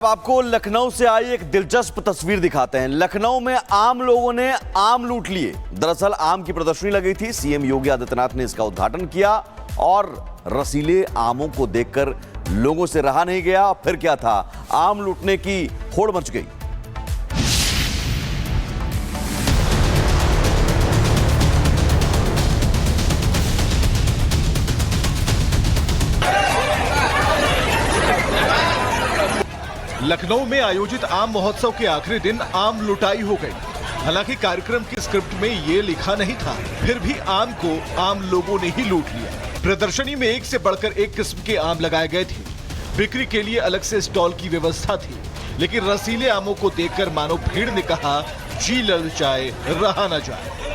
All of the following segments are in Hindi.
आपको लखनऊ से आई एक दिलचस्प तस्वीर दिखाते हैं। लखनऊ में आम लोगों ने आम लूट लिए। दरअसल आम की प्रदर्शनी लगी थी। सीएम योगी आदित्यनाथ ने इसका उद्घाटन किया और रसीले आमों को देखकर लोगों से रहा नहीं गया। फिर क्या था, आम लूटने की होड़ मच गई। लखनऊ में आयोजित आम महोत्सव के आखिरी दिन आम लुटाई हो गई। हालांकि कार्यक्रम की स्क्रिप्ट में ये लिखा नहीं था, फिर भी आम को आम लोगों ने ही लूट लिया। प्रदर्शनी में एक से बढ़कर एक किस्म के आम लगाए गए थे। बिक्री के लिए अलग से स्टॉल की व्यवस्था थी, लेकिन रसीले आमों को देखकर मानो भीड़ ने कहा, जी ललचाए रहा न जाए।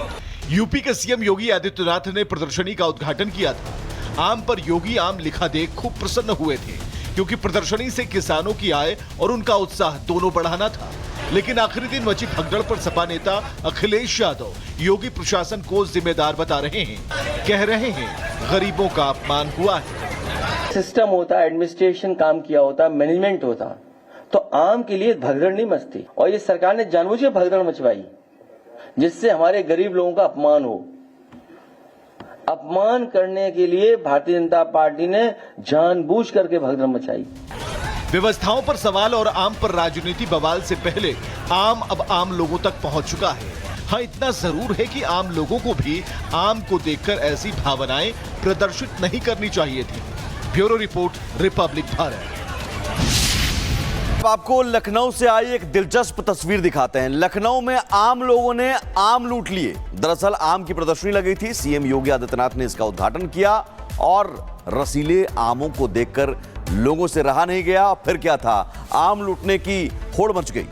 यूपी के सीएम योगी आदित्यनाथ ने प्रदर्शनी का उद्घाटन किया था। आम पर योगी आम लिखा देख खूब प्रसन्न हुए थे, क्योंकि प्रदर्शनी से किसानों की आय और उनका उत्साह दोनों बढ़ाना था। लेकिन आखिरी दिन मची भगदड़ पर सपा नेता अखिलेश यादव योगी प्रशासन को जिम्मेदार बता रहे हैं। कह रहे हैं गरीबों का अपमान हुआ है। सिस्टम होता, एडमिनिस्ट्रेशन काम किया होता, मैनेजमेंट होता, तो आम के लिए भगदड़ नहीं मचती। और ये सरकार ने जानबूझ भगदड़ मचवाई, जिससे हमारे गरीब लोगों का अपमान हो। अपमान करने के लिए भारतीय जनता पार्टी ने जानबूझ करके भगदड़ मचाई। व्यवस्थाओं पर सवाल और आम पर राजनीति बवाल से पहले आम अब आम लोगों तक पहुंच चुका है। हाँ, इतना जरूर है कि आम लोगों को भी आम को देखकर ऐसी भावनाएं प्रदर्शित नहीं करनी चाहिए थी। Bureau report, Republic Bharat. आपको लखनऊ से आई एक दिलचस्प तस्वीर दिखाते हैं। लखनऊ में आम लोगों ने आम लूट लिए। दरअसल आम की प्रदर्शनी लगी थी। सीएम योगी आदित्यनाथ ने इसका उद्घाटन किया और रसीले आमों को देखकर लोगों से रहा नहीं गया। फिर क्या था, आम लूटने की होड़ मच गई।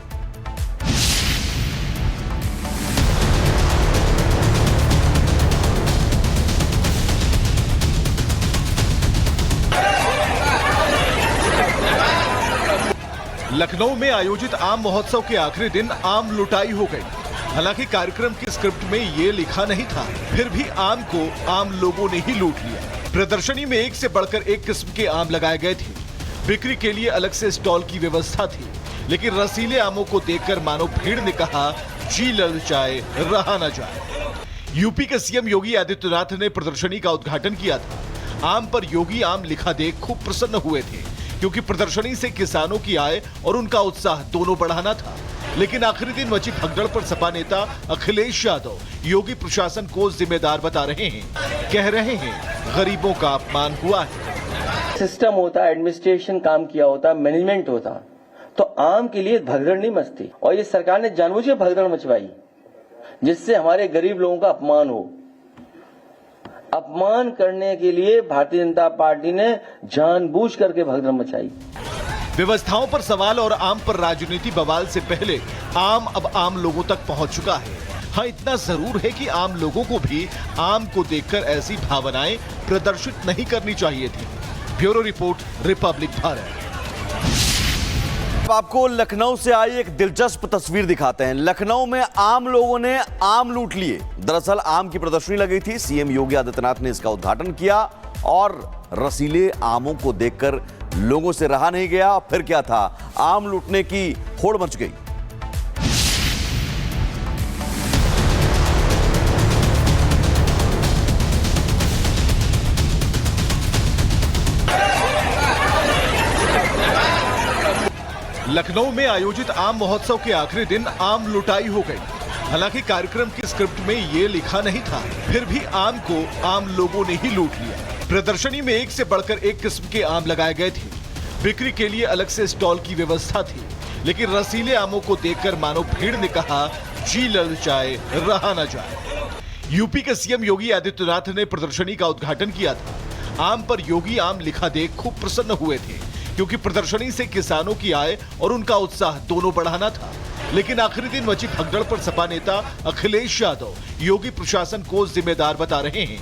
लखनऊ में आयोजित आम महोत्सव के आखिरी दिन आम लुटाई हो गई। हालांकि कार्यक्रम की स्क्रिप्ट में ये लिखा नहीं था, फिर भी आम को आम लोगों ने ही लूट लिया। प्रदर्शनी में एक से बढ़कर एक किस्म के आम लगाए गए थे। बिक्री के लिए अलग से स्टॉल की व्यवस्था थी, लेकिन रसीले आमों को देखकर मानो भीड़ ने कहा, जी ललचाए रहा न जाए। यूपी के सीएम योगी आदित्यनाथ ने प्रदर्शनी का उद्घाटन किया था। आम पर योगी आम लिखा देख खूब प्रसन्न हुए थे, क्योंकि प्रदर्शनी से किसानों की आय और उनका उत्साह दोनों बढ़ाना था। लेकिन आखिरी दिन मची भगदड़ पर सपा नेता अखिलेश यादव योगी प्रशासन को जिम्मेदार बता रहे हैं। कह रहे हैं गरीबों का अपमान हुआ है। सिस्टम होता, एडमिनिस्ट्रेशन काम किया होता, मैनेजमेंट होता, तो आम के लिए भगदड़ नहीं मचती। और ये सरकार ने जानबूझ भगदड़ मचवाई, जिससे हमारे गरीब लोगों का अपमान हो। अपमान करने के लिए भारतीय जनता पार्टी ने जानबूझ करके भगदड़ मचाई। व्यवस्थाओं पर सवाल और आम पर राजनीति बवाल से पहले आम अब आम लोगों तक पहुंच चुका है। हाँ, इतना जरूर है कि आम लोगों को भी आम को देखकर ऐसी भावनाएं प्रदर्शित नहीं करनी चाहिए थी। Bureau report, Republic Bharat. आपको लखनऊ से आई एक दिलचस्प तस्वीर दिखाते हैं। लखनऊ में आम लोगों ने आम लूट लिए। दरअसल आम की प्रदर्शनी लगी थी। सीएम योगी आदित्यनाथ ने इसका उद्घाटन किया और रसीले आमों को देखकर लोगों से रहा नहीं गया। फिर क्या था, आम लूटने की होड़ मच गई। लखनऊ में आयोजित आम महोत्सव के आखिरी दिन आम लुटाई हो गई। हालांकि कार्यक्रम की स्क्रिप्ट में ये लिखा नहीं था, फिर भी आम को आम लोगों ने ही लूट लिया। प्रदर्शनी में एक से बढ़कर एक किस्म के आम लगाए गए थे। बिक्री के लिए अलग से स्टॉल की व्यवस्था थी, लेकिन रसीले आमों को देखकर मानो भीड़ ने कहा, जी ललचाए रहा न जाए। यूपी के सीएम योगी आदित्यनाथ ने प्रदर्शनी का उद्घाटन किया था। आम पर योगी आम लिखा देख खूब प्रसन्न हुए थे, क्योंकि प्रदर्शनी से किसानों की आय और उनका उत्साह दोनों बढ़ाना था। लेकिन आखिरी दिन मची भगदड़ पर सपा नेता अखिलेश यादव योगी प्रशासन को जिम्मेदार बता रहे हैं।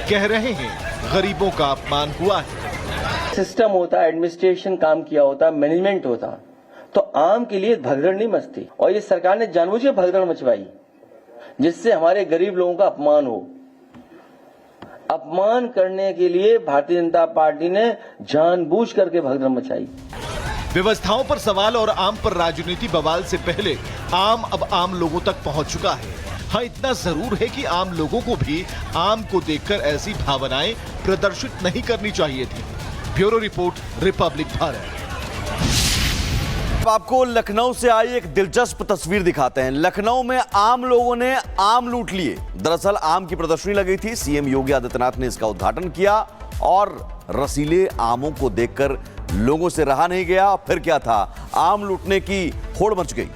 कह रहे हैं गरीबों का अपमान हुआ है। सिस्टम होता, एडमिनिस्ट्रेशन काम किया होता, मैनेजमेंट होता, तो आम के लिए भगदड़ नहीं मचती। और ये सरकार ने जानबूझ भगदड़ मचवाई, जिससे हमारे गरीब लोगों का अपमान हो। अपमान करने के लिए भारतीय जनता पार्टी ने जानबूझ करके भगदड़ मचाई। व्यवस्थाओं पर सवाल और आम पर राजनीति बवाल से पहले आम अब आम लोगों तक पहुंच चुका है। हाँ, इतना जरूर है कि आम लोगों को भी आम को देखकर ऐसी भावनाएं प्रदर्शित नहीं करनी चाहिए थी। Bureau report, Republic Bharat. आपको लखनऊ से आई एक दिलचस्प तस्वीर दिखाते हैं। लखनऊ में आम लोगों ने आम लूट लिए। दरअसल आम की प्रदर्शनी लगी थी। सीएम योगी आदित्यनाथ ने इसका उद्घाटन किया और रसीले आमों को देखकर लोगों से रहा नहीं गया। फिर क्या था, आम लूटने की होड़ मच गई।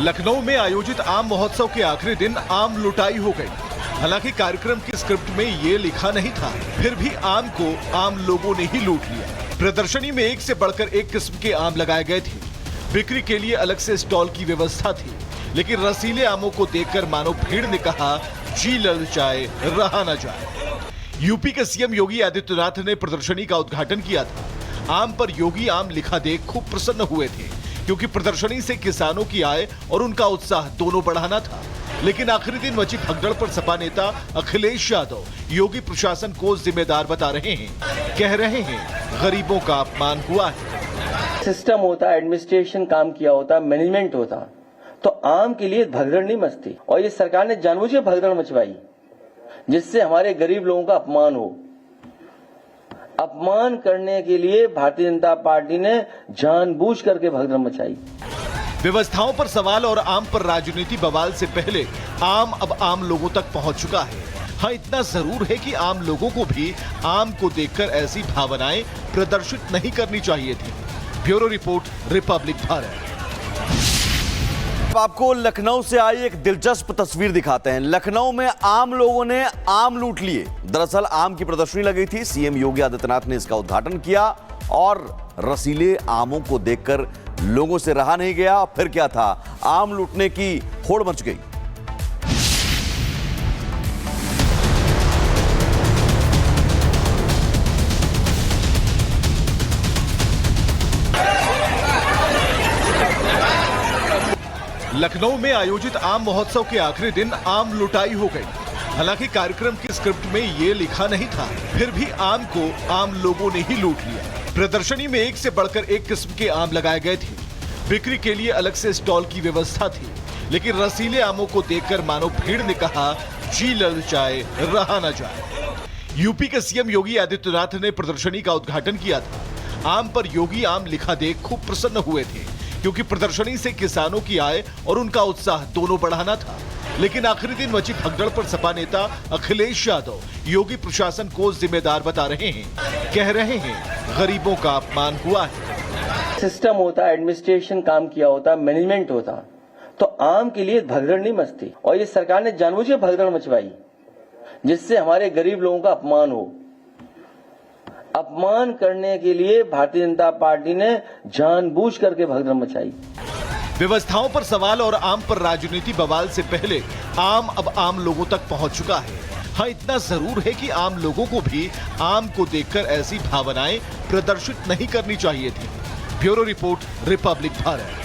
लखनऊ में आयोजित आम महोत्सव के आखिरी दिन आम लुटाई हो गई। हालांकि कार्यक्रम की स्क्रिप्ट में ये लिखा नहीं था, फिर भी आम को आम लोगों ने ही लूट लिया। प्रदर्शनी में एक से बढ़कर एक किस्म के आम लगाए गए थे। बिक्री के लिए अलग से स्टॉल की व्यवस्था थी, लेकिन रसीले आमों को देखकर मानो भीड़ ने कहा, जी ललचाए रहा न जाए। यूपी के सीएम योगी आदित्यनाथ ने प्रदर्शनी का उद्घाटन किया था। आम पर योगी आम लिखा देख खूब प्रसन्न हुए थे, क्योंकि प्रदर्शनी से किसानों की आय और उनका उत्साह दोनों बढ़ाना था। लेकिन आखिरी दिन मची भगदड़ पर सपा नेता अखिलेश यादव योगी प्रशासन को जिम्मेदार बता रहे हैं। कह रहे हैं, गरीबों का अपमान हुआ है। सिस्टम होता, एडमिनिस्ट्रेशन काम किया होता, मैनेजमेंट होता, तो आम के लिए भगदड़ नहीं मचती। और ये सरकार ने जानबूझ भगदड़ मचवाई, जिससे हमारे गरीब लोगों का अपमान हो। अपमान करने के लिए भारतीय जनता पार्टी ने जानबूझ करके भगदड़ मचाई। व्यवस्थाओं पर सवाल और आम पर राजनीति बवाल से पहले आम अब आम लोगों तक पहुंच चुका है। हाँ, इतना जरूर है कि आम लोगों को भी आम को देखकर ऐसी भावनाएं प्रदर्शित नहीं करनी चाहिए थी। Bureau report, Republic Bharat. आपको लखनऊ से आई एक दिलचस्प तस्वीर दिखाते हैं। लखनऊ में आम लोगों ने आम लूट लिए। दरअसल आम की प्रदर्शनी लगी थी। सीएम योगी आदित्यनाथ ने इसका उद्घाटन किया और रसीले आमों को देखकर लोगों से रहा नहीं गया। फिर क्या था, आम लूटने की होड़ मच गई। लखनऊ में आयोजित आम महोत्सव के आखिरी दिन आम लुटाई हो गई। हालांकि कार्यक्रम की स्क्रिप्ट में ये लिखा नहीं था, फिर भी आम को आम लोगों ने ही लूट लिया। प्रदर्शनी में एक से बढ़कर एक किस्म के आम लगाए गए थे। बिक्री के लिए अलग से स्टॉल की व्यवस्था थी, लेकिन रसीले आमों को देखकर मानो भीड़ ने कहा, जी ललचाए रहा न जाए। यूपी के सीएम योगी आदित्यनाथ ने प्रदर्शनी का उद्घाटन किया था। आम पर योगी आम लिखा देख खूब प्रसन्न हुए थे, क्योंकि प्रदर्शनी से किसानों की आय और उनका उत्साह दोनों बढ़ाना था। लेकिन आखिरी दिन मची भगदड़ पर सपा नेता अखिलेश यादव योगी प्रशासन को जिम्मेदार बता रहे हैं। कह रहे हैं, गरीबों का अपमान हुआ है। सिस्टम होता, एडमिनिस्ट्रेशन काम किया होता, मैनेजमेंट होता, तो आम के लिए भगदड़ नहीं मचती। और ये सरकार ने जानबूझ भगदड़ मचवाई, जिससे हमारे गरीब लोगों का अपमान हो। अपमान करने के लिए भारतीय जनता पार्टी ने जानबूझ करके भगदड़ मचाई। व्यवस्थाओं पर सवाल और आम पर राजनीति बवाल से पहले आम अब आम लोगों तक पहुंच चुका है। हाँ, इतना जरूर है कि आम लोगों को भी आम को देखकर ऐसी भावनाएं प्रदर्शित नहीं करनी चाहिए थी। Bureau report, Republic Bharat.